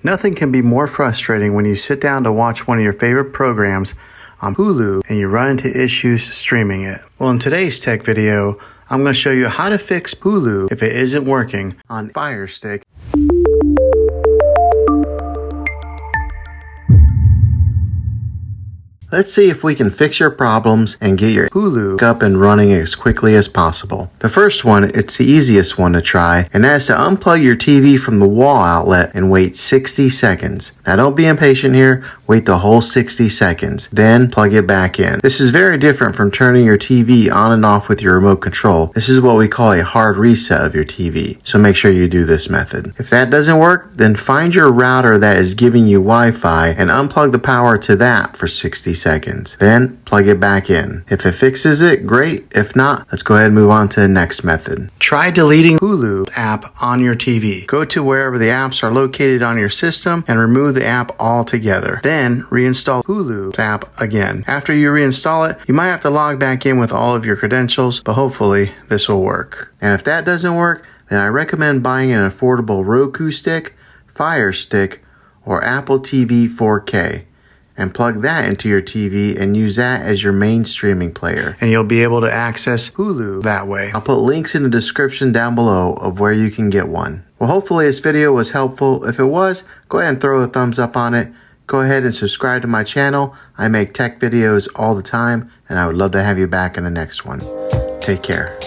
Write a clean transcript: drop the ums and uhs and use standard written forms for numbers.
Nothing can be more frustrating when you sit down to watch one of your favorite programs on Hulu and you run into issues streaming it. Well, in today's tech video, I'm going to show you how to fix Hulu if it isn't working on Firestick. Let's see if we can fix your problems and get your Hulu up and running as quickly as possible. The first one, it's the easiest one to try, and that's to unplug your TV from the wall outlet and wait 60 seconds. Now don't be impatient here, wait the whole 60 seconds, then plug it back in. This is very different from turning your TV on and off with your remote control. This is what we call a hard reset of your TV, so make sure you do this method. If that doesn't work, then find your router that is giving you Wi-Fi and unplug the power to that for 60 seconds. Then plug it back in. If it fixes it, great. If not, let's go ahead and move on to the next method. Try deleting Hulu app on your TV. Go to wherever the apps are located on your system and remove the app altogether. Then reinstall Hulu app again. After you reinstall it, you might have to log back in with all of your credentials, but hopefully this will work. And if that doesn't work, then I recommend buying an affordable Roku stick, Fire Stick, or Apple TV 4K. And plug that into your TV and use that as your main streaming player. And you'll be able to access Hulu that way. I'll put links in the description down below of where you can get one. Well, hopefully this video was helpful. If it was, go ahead and throw a thumbs up on it. Go ahead and subscribe to my channel. I make tech videos all the time, and I would love to have you back in the next one. Take care.